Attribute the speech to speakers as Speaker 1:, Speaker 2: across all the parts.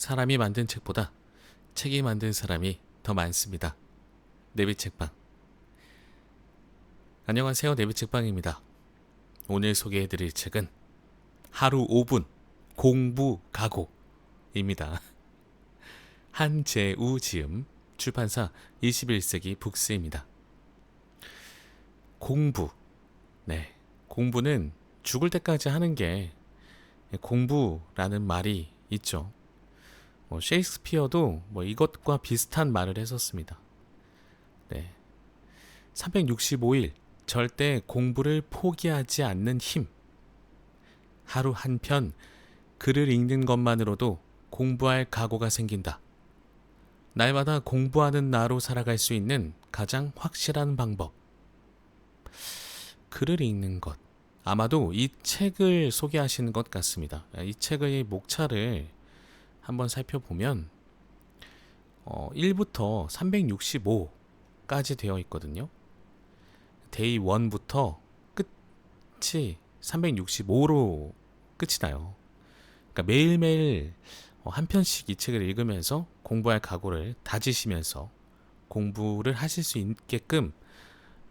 Speaker 1: 사람이 만든 책보다 책이 만든 사람이 더 많습니다. 내비책방. 안녕하세요. 내비책방입니다. 오늘 소개해드릴 책은 하루 5분 공부 각오입니다. 한재우 지음, 출판사 21세기 북스입니다. 공부. 네. 공부는 죽을 때까지 하는 게 공부라는 말이 있죠. 셰익스피어도 이것과 비슷한 말을 했었습니다. 네. 365일 절대 공부를 포기하지 않는 힘. 하루 한 편 글을 읽는 것만으로도 공부할 각오가 생긴다. 날마다 공부하는 나로 살아갈 수 있는 가장 확실한 방법. 글을 읽는 것. 아마도 이 책을 소개하시는 것 같습니다. 이 책의 목차를 한번 살펴보면 1부터 365까지 되어 있거든요. 데이 1부터 끝이 365로 끝이 나요. 그러니까 매일매일 한 편씩 이 책을 읽으면서 공부할 각오를 다지시면서 공부를 하실 수 있게끔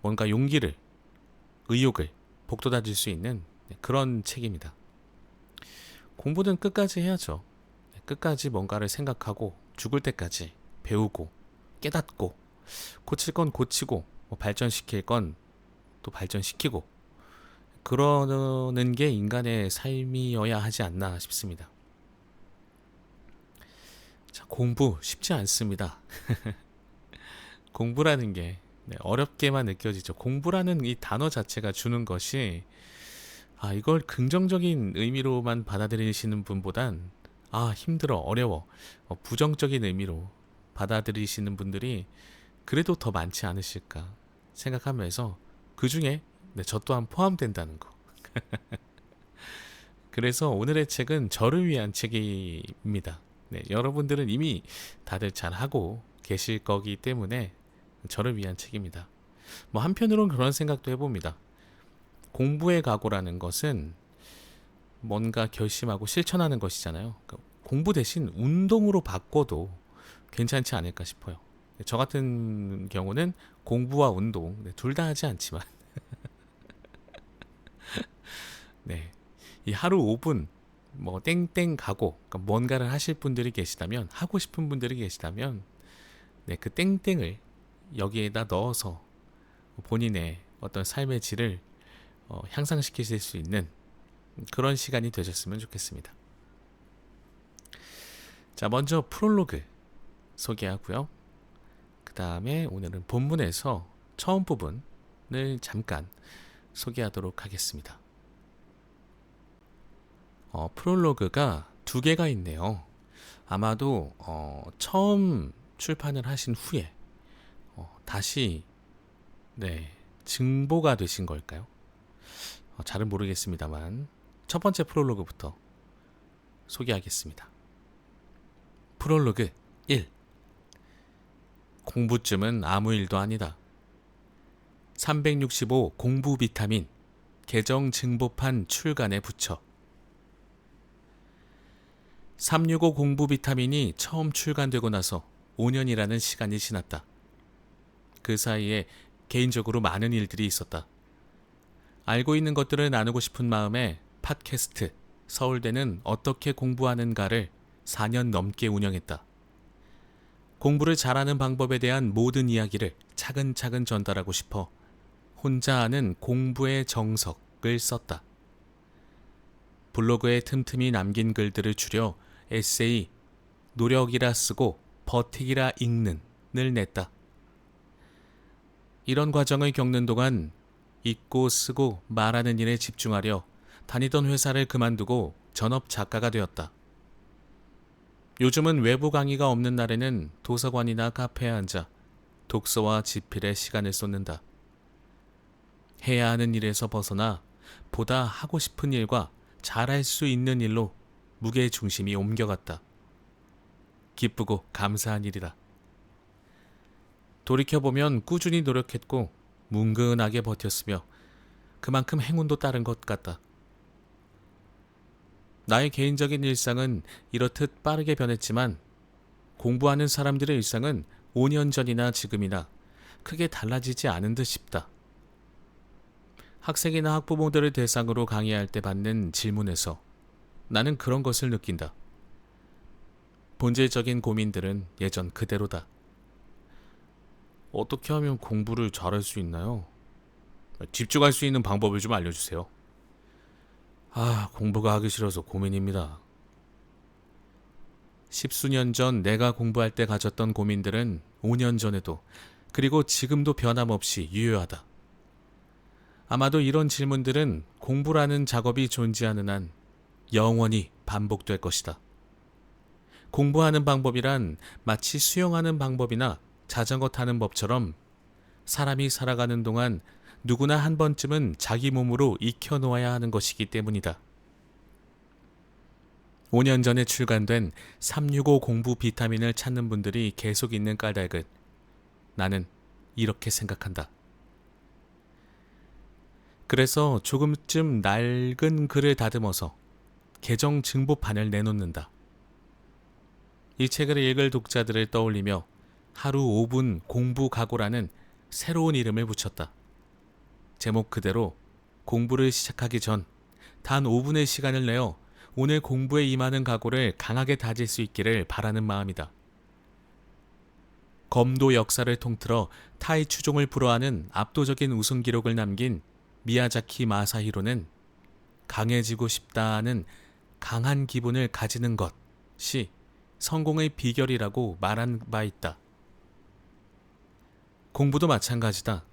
Speaker 1: 뭔가 용기를, 의욕을 북돋아줄 수 있는 그런 책입니다. 공부는 끝까지 해야죠. 끝까지 뭔가를 생각하고 죽을 때까지 배우고 깨닫고 고칠 건 고치고 발전시킬 건 또 발전시키고 그러는 게 인간의 삶이어야 하지 않나 싶습니다. 자, 공부 쉽지 않습니다. 공부라는 게 어렵게만 느껴지죠. 공부라는 이 단어 자체가 주는 것이 이걸 긍정적인 의미로만 받아들이시는 분보단 힘들어, 어려워, 부정적인 의미로 받아들이시는 분들이 그래도 더 많지 않으실까 생각하면서 그 중에 저 또한 포함된다는 거. 그래서 오늘의 책은 저를 위한 책입니다. 여러분들은 이미 다들 잘하고 계실 거기 때문에 저를 위한 책입니다. 한편으로는 그런 생각도 해봅니다. 공부의 각오라는 것은 뭔가 결심하고 실천하는 것이잖아요. 공부 대신 운동으로 바꿔도 괜찮지 않을까 싶어요. 저 같은 경우는 공부와 운동 둘 다 하지 않지만 네, 이 하루 5분 땡땡 가고 뭔가를 하실 분들이 계시다면, 하고 싶은 분들이 계시다면 그 땡땡을 여기에다 넣어서 본인의 어떤 삶의 질을 향상시키실 수 있는 그런 시간이 되셨으면 좋겠습니다. 자, 먼저 프롤로그 소개하고요. 그 다음에 오늘은 본문에서 처음 부분을 잠깐 소개하도록 하겠습니다. 프롤로그가 두 개가 있네요. 아마도 처음 출판을 하신 후에 다시 증보가 되신 걸까요? 잘은 모르겠습니다만 첫 번째 프롤로그부터 소개하겠습니다. 프롤로그 1. 공부쯤은 아무 일도 아니다. 365 공부 비타민 개정 증보판 출간에 붙여. 365 공부 비타민이 처음 출간되고 나서 5년이라는 시간이 지났다. 그 사이에 개인적으로 많은 일들이 있었다. 알고 있는 것들을 나누고 싶은 마음에 팟캐스트 서울대는 어떻게 공부하는가를 4년 넘게 운영했다. 공부를 잘하는 방법에 대한 모든 이야기를 차근차근 전달하고 싶어 혼자 하는 공부의 정석을 썼다. 블로그에 틈틈이 남긴 글들을 줄여 에세이, 노력이라 쓰고 버티기라 읽는을 냈다. 이런 과정을 겪는 동안 읽고 쓰고 말하는 일에 집중하려 다니던 회사를 그만두고 전업 작가가 되었다. 요즘은 외부 강의가 없는 날에는 도서관이나 카페에 앉아 독서와 집필에 시간을 쏟는다. 해야 하는 일에서 벗어나 보다 하고 싶은 일과 잘할 수 있는 일로 무게 중심이 옮겨갔다. 기쁘고 감사한 일이다. 돌이켜보면 꾸준히 노력했고 뭉근하게 버텼으며 그만큼 행운도 따른 것 같다. 나의 개인적인 일상은 이렇듯 빠르게 변했지만 공부하는 사람들의 일상은 5년 전이나 지금이나 크게 달라지지 않은 듯 싶다. 학생이나 학부모들을 대상으로 강의할 때 받는 질문에서 나는 그런 것을 느낀다. 본질적인 고민들은 예전 그대로다. 어떻게 하면 공부를 잘할 수 있나요? 집중할 수 있는 방법을 좀 알려주세요. 공부가 하기 싫어서 고민입니다. 십수년 전 내가 공부할 때 가졌던 고민들은 5년 전에도 그리고 지금도 변함없이 유효하다. 아마도 이런 질문들은 공부라는 작업이 존재하는 한 영원히 반복될 것이다. 공부하는 방법이란 마치 수영하는 방법이나 자전거 타는 법처럼 사람이 살아가는 동안 누구나 한 번쯤은 자기 몸으로 익혀놓아야 하는 것이기 때문이다. 5년 전에 출간된 365 공부 비타민을 찾는 분들이 계속 있는 까닭은 나는 이렇게 생각한다. 그래서 조금쯤 낡은 글을 다듬어서 개정 증보판을 내놓는다. 이 책을 읽을 독자들을 떠올리며 하루 5분 공부 각오라는 새로운 이름을 붙였다. 제목 그대로 공부를 시작하기 전 단 5분의 시간을 내어 오늘 공부에 임하는 각오를 강하게 다질 수 있기를 바라는 마음이다. 검도 역사를 통틀어 타이 추종을 불허하는 압도적인 우승 기록을 남긴 미야자키 마사히로는 강해지고 싶다는 강한 기분을 가지는 것이 성공의 비결이라고 말한 바 있다. 공부도 마찬가지다.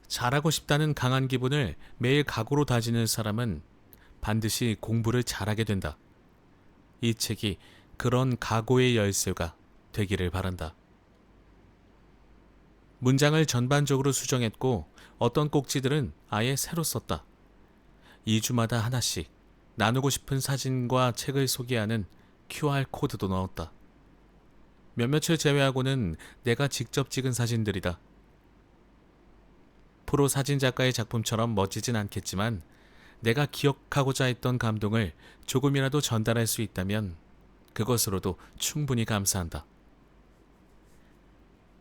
Speaker 1: 잘하고 싶다는 강한 기분을 매일 각오로 다지는 사람은 반드시 공부를 잘하게 된다. 이 책이 그런 각오의 열쇠가 되기를 바란다. 문장을 전반적으로 수정했고 어떤 꼭지들은 아예 새로 썼다. 2주마다 하나씩 나누고 싶은 사진과 책을 소개하는 QR코드도 넣었다. 몇몇을 제외하고는 내가 직접 찍은 사진들이다. 프로 사진작가의 작품처럼 멋지진 않겠지만 내가 기억하고자 했던 감동을 조금이라도 전달할 수 있다면 그것으로도 충분히 감사한다.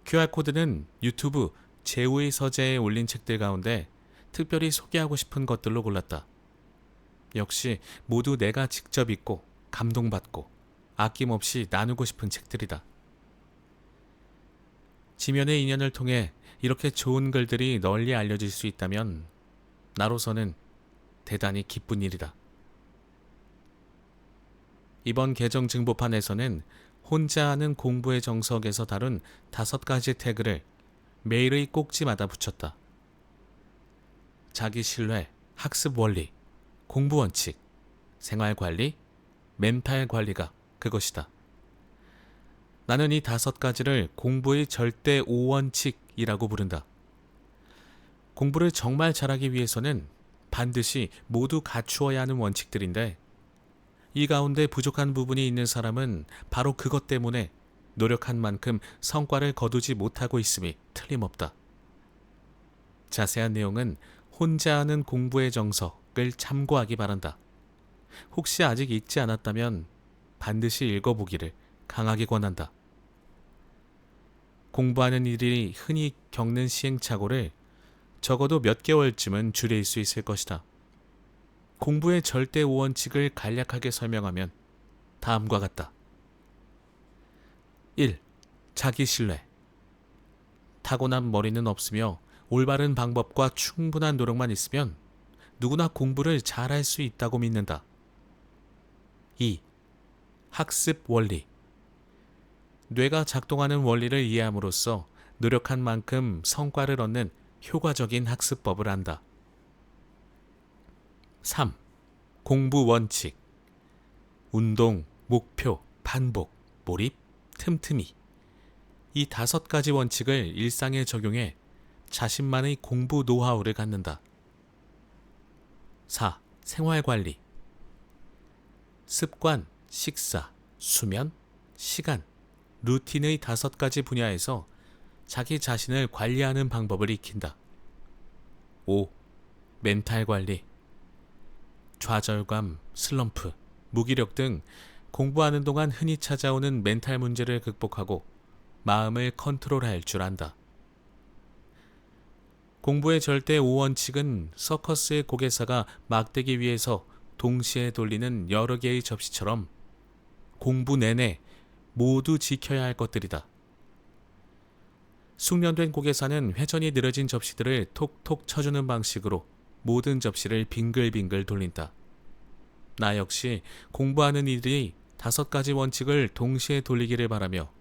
Speaker 1: QR코드는 유튜브 제우의 서재에 올린 책들 가운데 특별히 소개하고 싶은 것들로 골랐다. 역시 모두 내가 직접 읽고 감동받고 아낌없이 나누고 싶은 책들이다. 지면의 인연을 통해 이렇게 좋은 글들이 널리 알려질 수 있다면 나로서는 대단히 기쁜 일이다. 이번 개정 증보판에서는 혼자 하는 공부의 정석에서 다룬 5가지 태그를 매일의 꼭지마다 붙였다. 자기 신뢰, 학습 원리, 공부 원칙, 생활 관리, 멘탈 관리가 그것이다. 나는 이 5가지를 공부의 절대 5원칙이라고 부른다. 공부를 정말 잘하기 위해서는 반드시 모두 갖추어야 하는 원칙들인데 이 가운데 부족한 부분이 있는 사람은 바로 그것 때문에 노력한 만큼 성과를 거두지 못하고 있음이 틀림없다. 자세한 내용은 혼자 하는 공부의 정석을 참고하기 바란다. 혹시 아직 읽지 않았다면 반드시 읽어보기를 강하게 권한다. 공부하는 일이 흔히 겪는 시행착오를 적어도 몇 개월쯤은 줄일 수 있을 것이다. 공부의 절대 5원칙을 간략하게 설명하면 다음과 같다. 1. 자기 신뢰. 타고난 머리는 없으며 올바른 방법과 충분한 노력만 있으면 누구나 공부를 잘할 수 있다고 믿는다. 2. 학습 원리. 뇌가 작동하는 원리를 이해함으로써 노력한 만큼 성과를 얻는 효과적인 학습법을 안다. 3. 공부 원칙. 운동, 목표, 반복, 몰입, 틈틈이. 이 5가지 원칙을 일상에 적용해 자신만의 공부 노하우를 갖는다. 4. 생활관리. 습관, 식사, 수면, 시간, 루틴의 5가지 분야에서 자기 자신을 관리하는 방법을 익힌다. 5. 멘탈 관리. 좌절감, 슬럼프, 무기력 등 공부하는 동안 흔히 찾아오는 멘탈 문제를 극복하고 마음을 컨트롤할 줄 안다. 공부의 절대 5원칙은 서커스의 고개사가 막대기 위에서 동시에 돌리는 여러 개의 접시처럼 공부 내내 모두 지켜야 할 것들이다. 숙련된 고개사는 회전이 느려진 접시들을 톡톡 쳐주는 방식으로 모든 접시를 빙글빙글 돌린다. 나 역시 공부하는 이들이 5가지 원칙을 동시에 돌리기를 바라며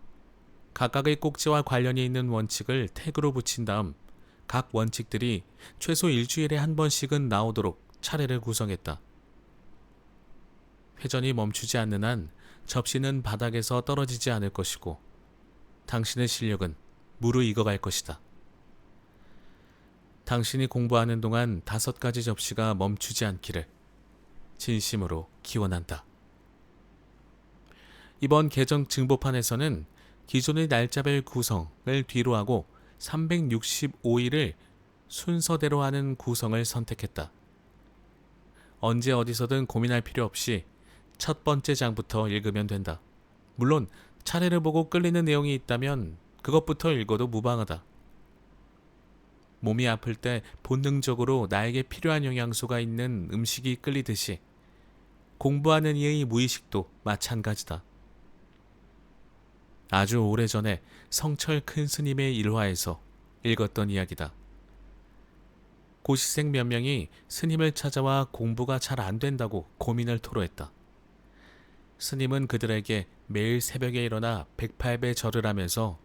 Speaker 1: 각각의 꼭지와 관련이 있는 원칙을 태그로 붙인 다음 각 원칙들이 최소 일주일에 한 번씩은 나오도록 차례를 구성했다. 회전이 멈추지 않는 한 접시는 바닥에서 떨어지지 않을 것이고 당신의 실력은 무르익어갈 것이다. 당신이 공부하는 동안 5가지 접시가 멈추지 않기를 진심으로 기원한다. 이번 개정 증보판에서는 기존의 날짜별 구성을 뒤로 하고 365일을 순서대로 하는 구성을 선택했다. 언제 어디서든 고민할 필요 없이 첫 번째 장부터 읽으면 된다. 물론 차례를 보고 끌리는 내용이 있다면 그것부터 읽어도 무방하다. 몸이 아플 때 본능적으로 나에게 필요한 영양소가 있는 음식이 끌리듯이 공부하는 이의 무의식도 마찬가지다. 아주 오래전에 성철 큰 스님의 일화에서 읽었던 이야기다. 고시생 몇 명이 스님을 찾아와 공부가 잘 안 된다고 고민을 토로했다. 스님은 그들에게 매일 새벽에 일어나 108배 절을 하면서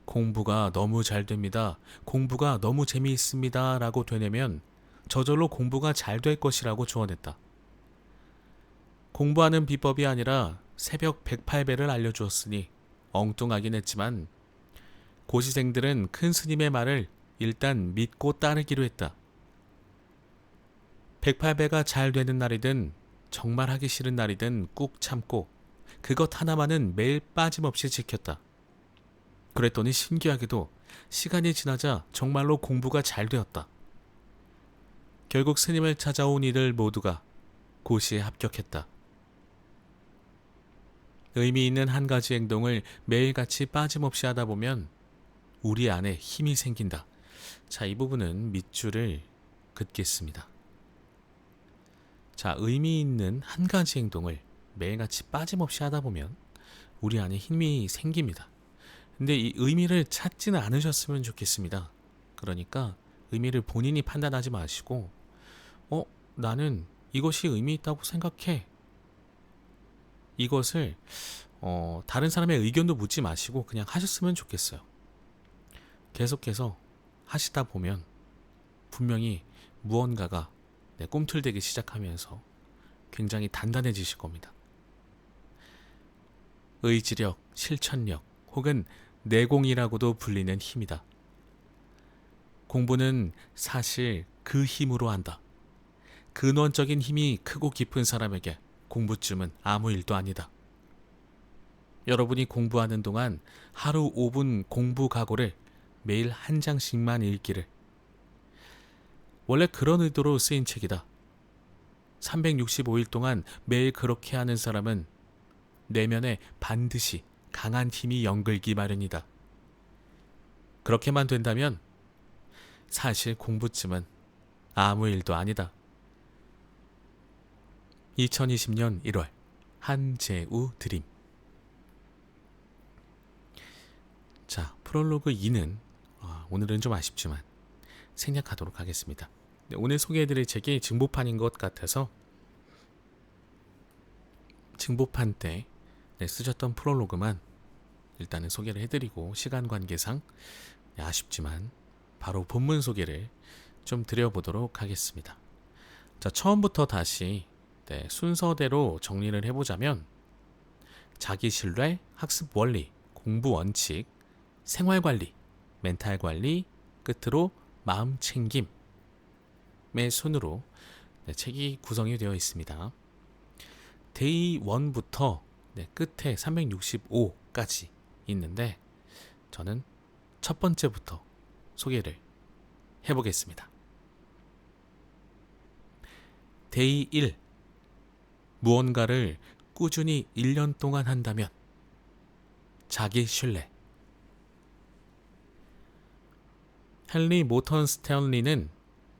Speaker 1: 공부가 너무 잘 됩니다. 공부가 너무 재미있습니다. 라고 되뇌면 저절로 공부가 잘 될 것이라고 조언했다. 공부하는 비법이 아니라 새벽 108배를 알려주었으니 엉뚱하긴 했지만 고시생들은 큰 스님의 말을 일단 믿고 따르기로 했다. 108배가 잘 되는 날이든 정말 하기 싫은 날이든 꾹 참고 그것 하나만은 매일 빠짐없이 지켰다. 그랬더니 신기하게도 시간이 지나자 정말로 공부가 잘 되었다. 결국 스님을 찾아온 이들 모두가 고시에 합격했다. 의미 있는 한 가지 행동을 매일같이 빠짐없이 하다 보면 우리 안에 힘이 생긴다. 자, 이 부분은 밑줄을 긋겠습니다. 자, 의미 있는 한 가지 행동을 매일같이 빠짐없이 하다 보면 우리 안에 힘이 생깁니다. 근데 이 의미를 찾지는 않으셨으면 좋겠습니다. 그러니까 의미를 본인이 판단하지 마시고 나는 이것이 의미 있다고 생각해. 이것을 다른 사람의 의견도 묻지 마시고 그냥 하셨으면 좋겠어요. 계속해서 하시다 보면 분명히 무언가가 꿈틀대기 시작하면서 굉장히 단단해지실 겁니다. 의지력, 실천력 혹은 내공이라고도 불리는 힘이다. 공부는 사실 그 힘으로 한다. 근원적인 힘이 크고 깊은 사람에게 공부쯤은 아무 일도 아니다. 여러분이 공부하는 동안 하루 5분 공부 각오를 매일 한 장씩만 읽기를. 원래 그런 의도로 쓰인 책이다. 365일 동안 매일 그렇게 하는 사람은 내면에 반드시 강한 힘이 연글기 마련이다. 그렇게만 된다면 사실 공부쯤은 아무 일도 아니다. 2020년 1월 한재우 드림. 자, 프롤로그 2는 오늘은 좀 아쉽지만 생략하도록 하겠습니다. 오늘 소개해드릴 책이 증보판인 것 같아서 증보판 때 쓰셨던 프롤로그만 일단은 소개를 해드리고 시간 관계상 아쉽지만 바로 본문 소개를 좀 드려보도록 하겠습니다. 자, 처음부터 다시 순서대로 정리를 해보자면 자기신뢰, 학습 원리, 공부 원칙, 생활관리, 멘탈 관리, 끝으로 마음 챙김의 순으로 책이 구성이 되어 있습니다. 데이 1부터 끝에 365까지 있는데 저는 첫 번째부터 소개를 해보겠습니다. 데이 1. 무언가를 꾸준히 1년 동안 한다면 자기 신뢰. 헨리 모턴 스탠리는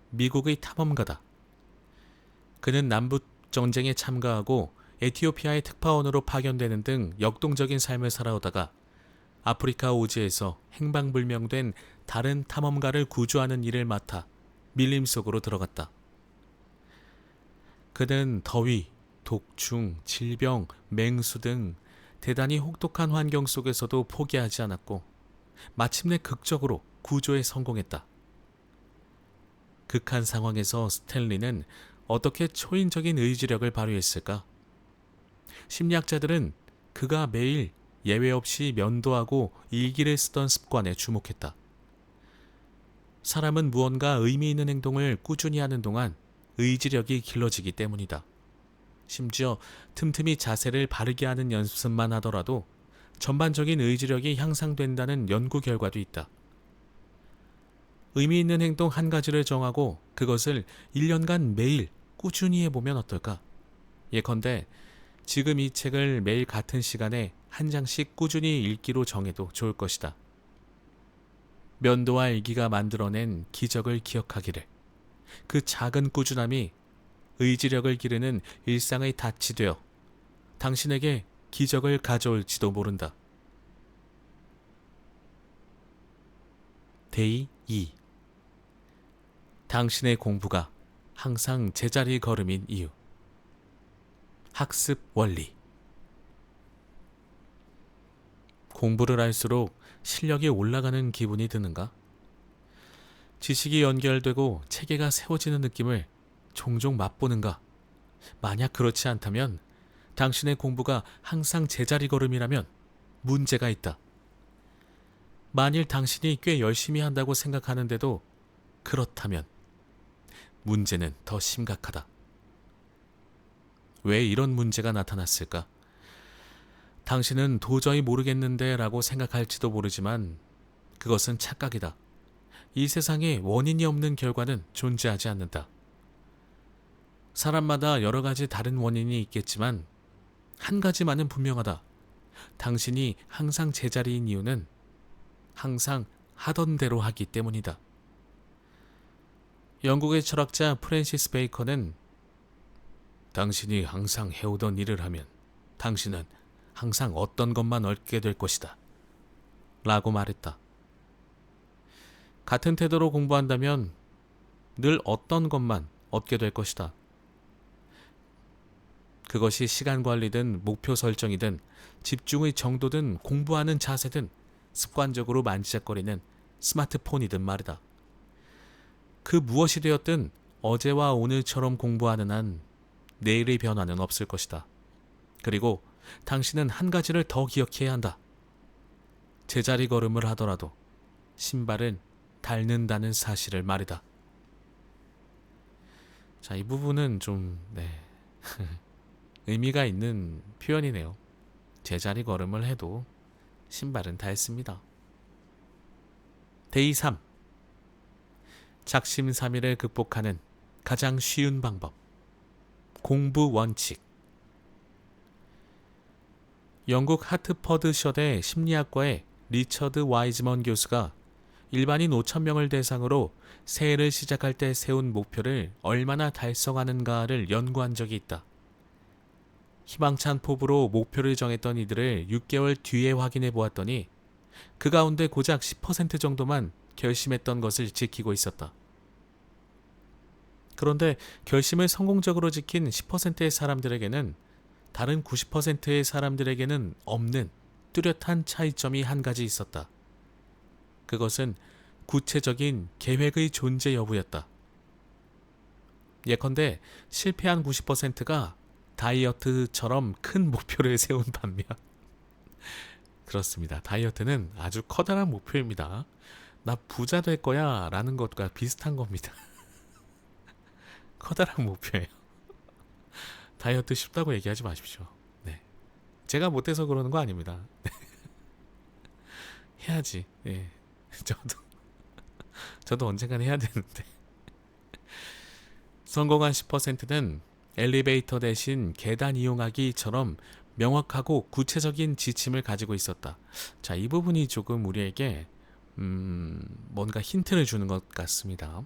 Speaker 1: 미국의 탐험가다. 그는 남북 전쟁에 참가하고 에티오피아의 특파원으로 파견되는 등 역동적인 삶을 살아오다가 아프리카 오지에서 행방불명된 다른 탐험가를 구조하는 일을 맡아 밀림 속으로 들어갔다. 그는 더위, 독충, 질병, 맹수 등 대단히 혹독한 환경 속에서도 포기하지 않았고 마침내 극적으로 구조에 성공했다. 극한 상황에서 스탠리는 어떻게 초인적인 의지력을 발휘했을까? 심리학자들은 그가 매일 예외 없이 면도하고 일기를 쓰던 습관에 주목했다. 사람은 무언가 의미 있는 행동을 꾸준히 하는 동안 의지력이 길러지기 때문이다. 심지어 틈틈이 자세를 바르게 하는 연습만 하더라도 전반적인 의지력이 향상된다는 연구 결과도 있다. 의미 있는 행동 한 가지를 정하고 그것을 1년간 매일 꾸준히 해보면 어떨까? 예컨대 지금 이 책을 매일 같은 시간에 한 장씩 꾸준히 읽기로 정해도 좋을 것이다. 면도와 일기가 만들어낸 기적을 기억하기를. 그 작은 꾸준함이 의지력을 기르는 일상의 닻이 되어 당신에게 기적을 가져올지도 모른다. 데이 2. 당신의 공부가 항상 제자리 걸음인 이유. 학습 원리. 공부를 할수록 실력이 올라가는 기분이 드는가? 지식이 연결되고 체계가 세워지는 느낌을 종종 맛보는가? 만약 그렇지 않다면 당신의 공부가 항상 제자리 걸음이라면 문제가 있다. 만일 당신이 꽤 열심히 한다고 생각하는데도 그렇다면 문제는 더 심각하다. 왜 이런 문제가 나타났을까? 당신은 도저히 모르겠는데 라고 생각할지도 모르지만 그것은 착각이다. 이 세상에 원인이 없는 결과는 존재하지 않는다. 사람마다 여러 가지 다른 원인이 있겠지만 한 가지만은 분명하다. 당신이 항상 제자리인 이유는 항상 하던 대로 하기 때문이다. 영국의 철학자 프랜시스 베이컨은 당신이 항상 해오던 일을 하면 당신은 항상 어떤 것만 얻게 될 것이다. 라고 말했다. 같은 태도로 공부한다면 늘 어떤 것만 얻게 될 것이다. 그것이 시간 관리든 목표 설정이든 집중의 정도든 공부하는 자세든 습관적으로 만지작거리는 스마트폰이든 말이다. 그 무엇이 되었든 어제와 오늘처럼 공부하는 한 내일의 변화는 없을 것이다. 그리고 당신은 한 가지를 더 기억해야 한다. 제자리 걸음을 하더라도 신발은 닳는다는 사실을 말이다. 자, 이 부분은 좀 의미가 있는 표현이네요. 제자리 걸음을 해도 신발은 닳습니다. 데이 3. 작심삼일을 극복하는 가장 쉬운 방법. 공부 원칙. 영국 하트퍼드셔대 심리학과의 리처드 와이즈먼 교수가 일반인 5,000명을 대상으로 새해를 시작할 때 세운 목표를 얼마나 달성하는가를 연구한 적이 있다. 희망찬 포부로 목표를 정했던 이들을 6개월 뒤에 확인해 보았더니 그 가운데 고작 10% 정도만 결심했던 것을 지키고 있었다. 그런데 결심을 성공적으로 지킨 10%의 사람들에게는 다른 90%의 사람들에게는 없는 뚜렷한 차이점이 한 가지 있었다. 그것은 구체적인 계획의 존재 여부였다. 예컨대 실패한 90%가 다이어트처럼 큰 목표를 세운 반면 그렇습니다. 다이어트는 아주 커다란 목표입니다. 나 부자 될 거야 라는 것과 비슷한 겁니다. 커다란 목표예요. 다이어트 쉽다고 얘기하지 마십시오. 네. 제가 못해서 그러는 거 아닙니다. 해야지. 네. 저도 언젠간 해야 되는데. 성공한 10%는 엘리베이터 대신 계단 이용하기처럼 명확하고 구체적인 지침을 가지고 있었다. 자, 이 부분이 조금 우리에게 뭔가 힌트를 주는 것 같습니다.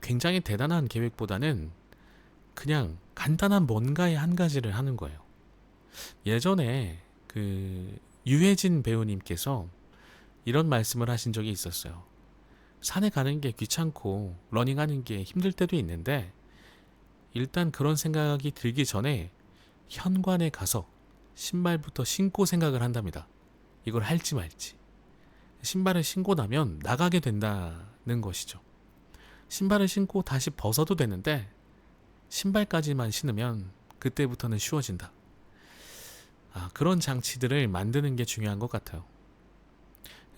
Speaker 1: 굉장히 대단한 계획보다는 그냥 간단한 뭔가의 한 가지를 하는 거예요. 예전에 그 유해진 배우님께서 이런 말씀을 하신 적이 있었어요. 산에 가는 게 귀찮고 러닝하는 게 힘들 때도 있는데 일단 그런 생각이 들기 전에 현관에 가서 신발부터 신고 생각을 한답니다. 이걸 할지 말지. 신발을 신고 나면 나가게 된다는 것이죠. 신발을 신고 다시 벗어도 되는데 신발까지만 신으면 그때부터는 쉬워진다. 그런 장치들을 만드는 게 중요한 것 같아요.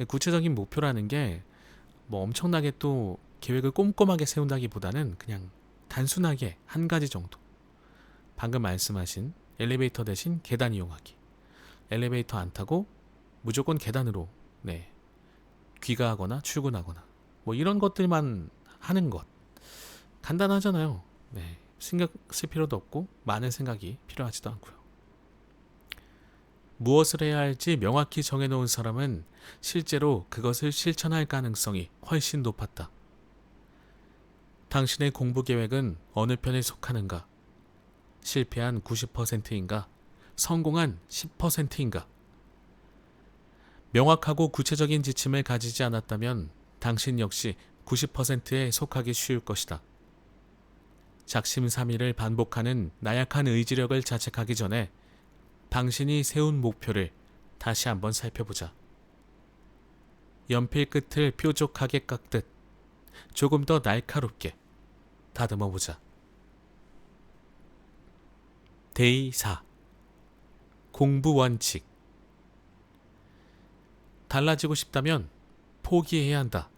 Speaker 1: 구체적인 목표라는 게 뭐 엄청나게 또 계획을 꼼꼼하게 세운다기보다는 그냥 단순하게 한 가지 정도. 방금 말씀하신 엘리베이터 대신 계단 이용하기. 엘리베이터 안 타고 무조건 계단으로 귀가하거나 출근하거나 뭐 이런 것들만 하는 것. 간단하잖아요. 신경 쓸 필요도 없고 많은 생각이 필요하지도 않고요. 무엇을 해야 할지 명확히 정해놓은 사람은 실제로 그것을 실천할 가능성이 훨씬 높았다. 당신의 공부 계획은 어느 편에 속하는가? 실패한 90%인가? 성공한 10%인가? 명확하고 구체적인 지침을 가지지 않았다면 당신 역시 90%에 속하기 쉬울 것이다. 작심삼일을 반복하는 나약한 의지력을 자책하기 전에 당신이 세운 목표를 다시 한번 살펴보자. 연필 끝을 뾰족하게 깎듯 조금 더 날카롭게 다듬어보자. 데이 4. 공부 원칙. 달라지고 싶다면 포기해야 한다.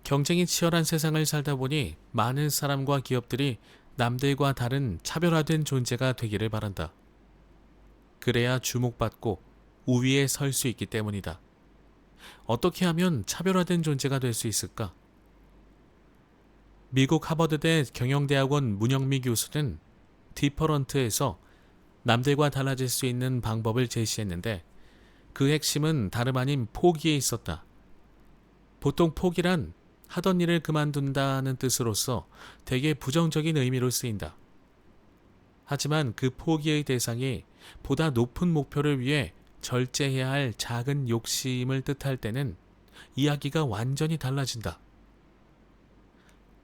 Speaker 1: 경쟁이 치열한 세상을 살다 보니 많은 사람과 기업들이 남들과 다른 차별화된 존재가 되기를 바란다. 그래야 주목받고 우위에 설 수 있기 때문이다. 어떻게 하면 차별화된 존재가 될 수 있을까? 미국 하버드대 경영대학원 문영미 교수는 디퍼런트에서 남들과 달라질 수 있는 방법을 제시했는데 그 핵심은 다름 아닌 포기에 있었다. 보통 포기란 하던 일을 그만둔다는 뜻으로서 되게 부정적인 의미로 쓰인다. 하지만 그 포기의 대상이 보다 높은 목표를 위해 절제해야 할 작은 욕심을 뜻할 때는 이야기가 완전히 달라진다.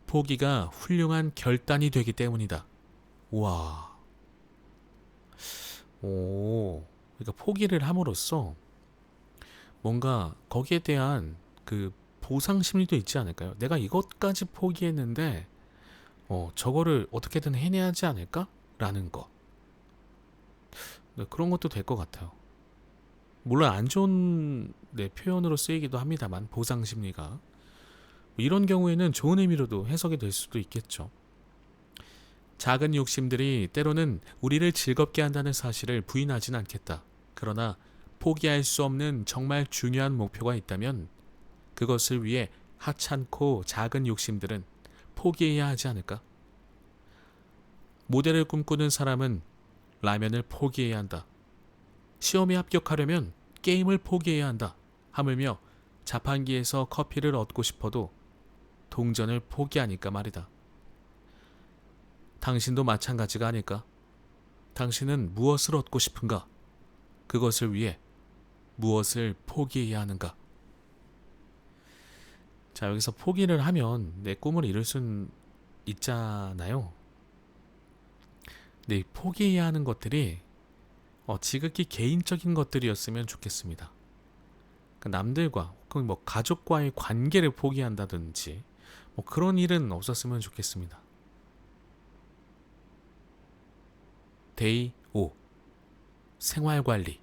Speaker 1: 포기가 훌륭한 결단이 되기 때문이다. 와. 그러니까 포기를 함으로써 뭔가 거기에 대한 그 보상 심리도 있지 않을까요? 내가 이것까지 포기했는데 저거를 어떻게든 해내야 하지 않을까? 라는 거. 그런 것도 될 것 같아요. 물론 안 좋은 표현으로 쓰이기도 합니다만 보상 심리가 이런 경우에는 좋은 의미로도 해석이 될 수도 있겠죠. 작은 욕심들이 때로는 우리를 즐겁게 한다는 사실을 부인하진 않겠다. 그러나 포기할 수 없는 정말 중요한 목표가 있다면 그것을 위해 하찮고 작은 욕심들은 포기해야 하지 않을까? 모델을 꿈꾸는 사람은 라면을 포기해야 한다. 시험에 합격하려면 게임을 포기해야 한다. 하물며 자판기에서 커피를 얻고 싶어도 동전을 포기하니까 말이다. 당신도 마찬가지가 아닐까? 당신은 무엇을 얻고 싶은가? 그것을 위해 무엇을 포기해야 하는가? 자, 여기서 포기를 하면 내 꿈을 이룰 순 있잖아요. 근데 포기해야 하는 것들이 지극히 개인적인 것들이었으면 좋겠습니다. 그러니까 남들과 혹은 뭐 가족과의 관계를 포기한다든지 뭐 그런 일은 없었으면 좋겠습니다. 데이 5. 생활관리.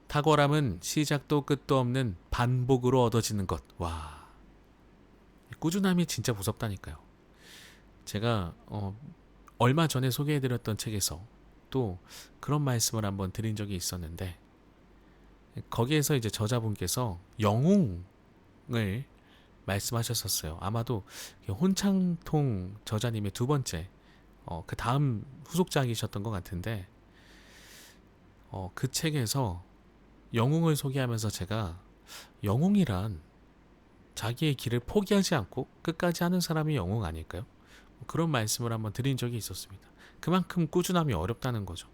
Speaker 1: 탁월함은 시작도 끝도 없는 반복으로 얻어지는 것. 와, 꾸준함이 진짜 무섭다니까요. 제가 얼마 전에 소개해드렸던 책에서 또 그런 말씀을 한번 드린 적이 있었는데 거기에서 이제 저자분께서 영웅을 말씀하셨었어요. 아마도 혼창통 저자님의 두 번째, 그 다음 후속작이셨던 것 같은데, 그 책에서 영웅을 소개하면서 제가 영웅이란 자기의 길을 포기하지 않고 끝까지 하는 사람이 영웅 아닐까요? 그런 말씀을 한번 드린 적이 있었습니다. 그만큼 꾸준함이 어렵다는 거죠.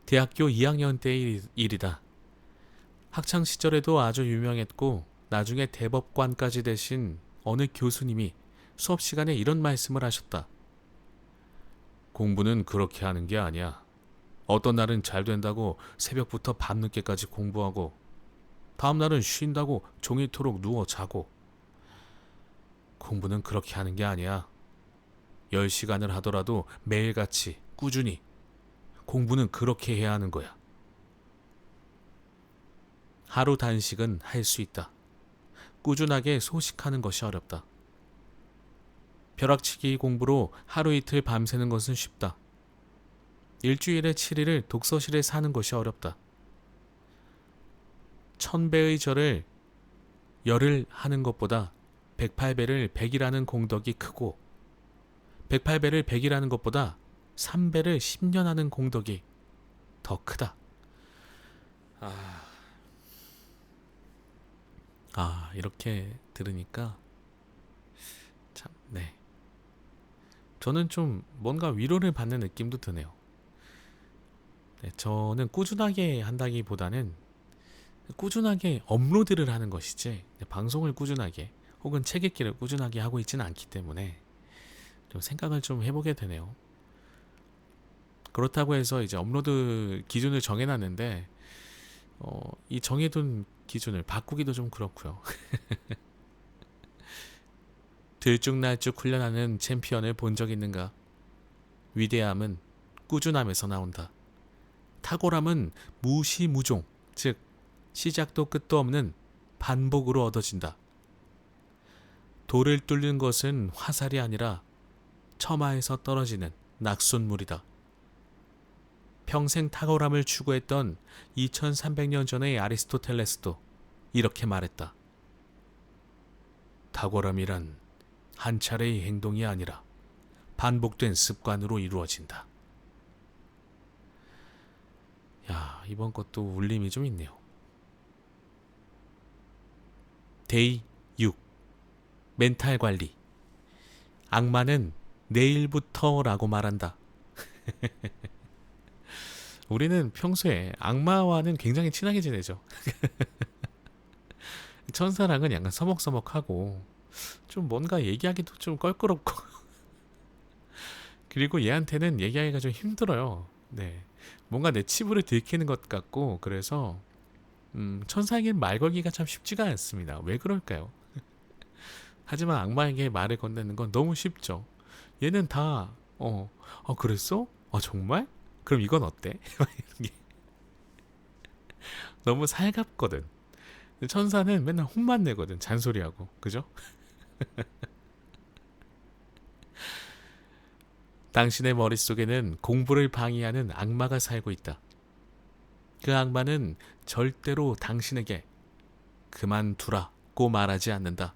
Speaker 1: 대학교 2학년 때의 일이다. 학창 시절에도 아주 유명했고 나중에 대법관까지 되신 어느 교수님이 수업 시간에 이런 말씀을 하셨다. 공부는 그렇게 하는 게 아니야. 어떤 날은 잘 된다고 새벽부터 밤늦게까지 공부하고 다음 날은 쉰다고 종일토록 누워 자고. 공부는 그렇게 하는 게 아니야. 10시간을 하더라도 매일같이 꾸준히 공부는 그렇게 해야 하는 거야. 하루 단식은 할 수 있다. 꾸준하게 소식하는 것이 어렵다. 벼락치기 공부로 하루 이틀 밤새는 것은 쉽다. 일주일에 7일을 독서실에 사는 것이 어렵다. 1000배의 절을 열을 하는 것보다 108배를 100이라는 공덕이 크고 108배를 100이라는 것보다 3배를 10년 하는 공덕이 더 크다. 이렇게 들으니까 참, 네. 저는 좀 뭔가 위로를 받는 느낌도 드네요. 네, 저는 꾸준하게 한다기보다는 꾸준하게 업로드를 하는 것이지 방송을 꾸준하게 혹은 책 읽기를 꾸준하게 하고 있지는 않기 때문에 좀 생각을 좀 해보게 되네요. 그렇다고 해서 이제 업로드 기준을 정해놨는데 이 정해둔 기준을 바꾸기도 좀 그렇고요. 들쭉날쭉 훈련하는 챔피언을 본 적 있는가? 위대함은 꾸준함에서 나온다. 탁월함은 무시무종, 즉 시작도 끝도 없는 반복으로 얻어진다. 돌을 뚫는 것은 화살이 아니라 처마에서 떨어지는 낙숫물이다. 평생 탁월함을 추구했던 2300년 전의 아리스토텔레스도 이렇게 말했다. 탁월함이란 한 차례의 행동이 아니라 반복된 습관으로 이루어진다. 야, 이번 것도 울림이 좀 있네요. 데이 6. 멘탈 관리. 악마는 내일부터라고 말한다. 우리는 평소에 악마와는 굉장히 친하게 지내죠. 천사랑은 약간 서먹서먹하고 좀 뭔가 얘기하기도 좀 껄끄럽고 그리고 얘한테는 얘기하기가 좀 힘들어요. 네, 뭔가 내 치부를 들키는 것 같고 그래서 천사에겐 말 걸기가 참 쉽지가 않습니다. 왜 그럴까요? 하지만 악마에게 말을 건네는 건 너무 쉽죠. 얘는 다 그랬어? 정말? 그럼 이건 어때? 너무 살갑거든. 천사는 맨날 혼만 내거든. 잔소리하고. 그죠? 당신의 머릿속에는 공부를 방해하는 악마가 살고 있다. 그 악마는 절대로 당신에게 그만두라고 말하지 않는다.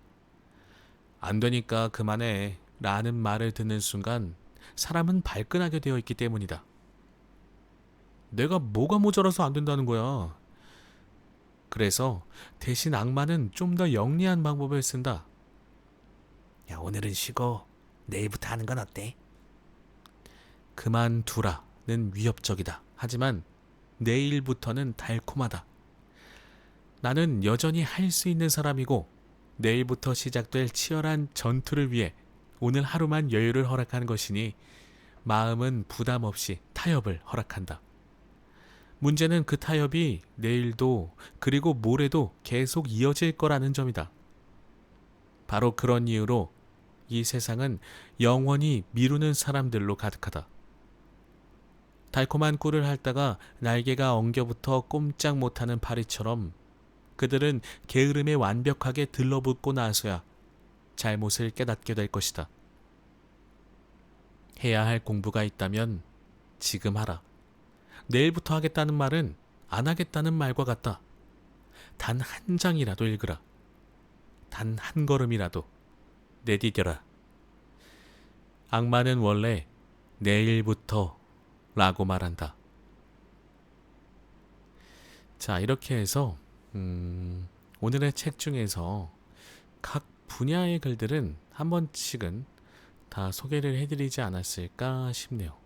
Speaker 1: 안 되니까 그만해 라는 말을 듣는 순간 사람은 발끈하게 되어 있기 때문이다. 내가 뭐가 모자라서 안 된다는 거야. 그래서 대신 악마는 좀 더 영리한 방법을 쓴다. 야, 오늘은 쉬고 내일부터 하는 건 어때? 그만두라는 위협적이다. 하지만 내일부터는 달콤하다. 나는 여전히 할 수 있는 사람이고 내일부터 시작될 치열한 전투를 위해 오늘 하루만 여유를 허락하는 것이니 마음은 부담 없이 타협을 허락한다. 문제는 그 타협이 내일도 그리고 모레도 계속 이어질 거라는 점이다. 바로 그런 이유로 이 세상은 영원히 미루는 사람들로 가득하다. 달콤한 꿀을 핥다가 날개가 엉겨붙어 꼼짝 못하는 파리처럼 그들은 게으름에 완벽하게 들러붙고 나서야 잘못을 깨닫게 될 것이다. 해야 할 공부가 있다면 지금 하라. 내일부터 하겠다는 말은 안 하겠다는 말과 같다. 단 한 장이라도 읽으라. 단 한 걸음이라도 내디뎌라. 악마는 원래 내일부터 라고 말한다. 자, 이렇게 해서 오늘의 책 중에서 각 분야의 글들은 한 번씩은 다 소개를 해드리지 않았을까 싶네요.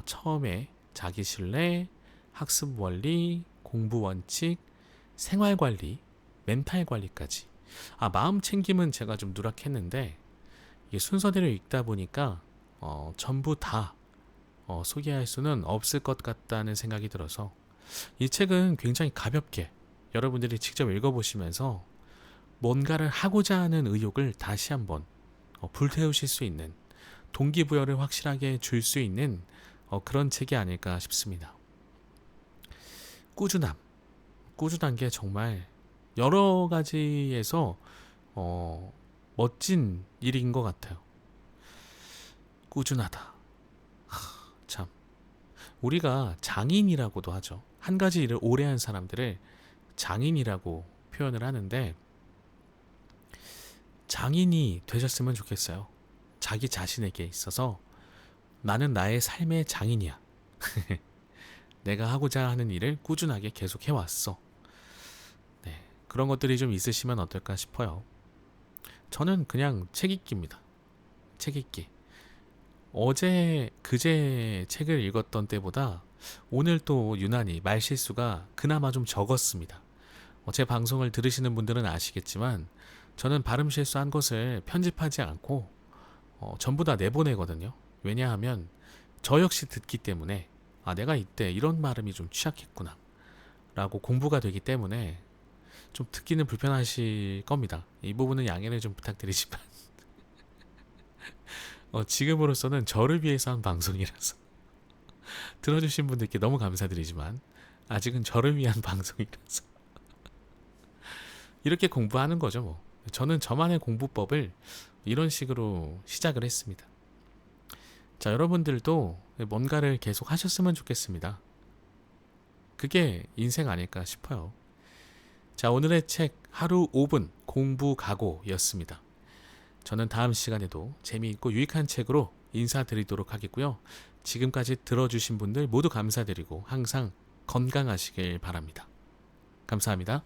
Speaker 1: 처음에 자기신뢰, 학습 원리, 공부 원칙, 생활 관리, 멘탈 관리까지. 마음 챙김은 제가 좀 누락했는데 이게 순서대로 읽다 보니까 전부 다 소개할 수는 없을 것 같다는 생각이 들어서 이 책은 굉장히 가볍게 여러분들이 직접 읽어보시면서 뭔가를 하고자 하는 의욕을 다시 한번 불태우실 수 있는, 동기부여를 확실하게 줄 수 있는 그런 책이 아닐까 싶습니다. 꾸준한 게 정말 여러 가지에서 멋진 일인 것 같아요. 꾸준하다. 참, 우리가 장인이라고도 하죠. 한 가지 일을 오래 한 사람들을 장인이라고 표현을 하는데, 장인이 되셨으면 좋겠어요. 자기 자신에게 있어서 나는 나의 삶의 장인이야. 내가 하고자 하는 일을 꾸준하게 계속 해왔어. 네, 그런 것들이 좀 있으시면 어떨까 싶어요. 저는 그냥 책 읽기입니다. 책 읽기. 어제, 그제 책을 읽었던 때보다 오늘 또 유난히 말실수가 그나마 좀 적었습니다. 제 방송을 들으시는 분들은 아시겠지만 저는 발음 실수한 것을 편집하지 않고 전부 다 내보내거든요. 왜냐하면 저 역시 듣기 때문에 내가 이때 이런 발음이 좀 취약했구나 라고 공부가 되기 때문에 좀 듣기는 불편하실 겁니다. 이 부분은 양해를 좀 부탁드리지만 지금으로서는 저를 위해서 한 방송이라서 들어주신 분들께 너무 감사드리지만 아직은 저를 위한 방송이라서 이렇게 공부하는 거죠. 뭐 저는 저만의 공부법을 이런 식으로 시작을 했습니다. 자, 여러분들도 뭔가를 계속 하셨으면 좋겠습니다. 그게 인생 아닐까 싶어요. 자, 오늘의 책 하루 5분 공부 각오였습니다. 저는 다음 시간에도 재미있고 유익한 책으로 인사드리도록 하겠고요. 지금까지 들어주신 분들 모두 감사드리고 항상 건강하시길 바랍니다. 감사합니다.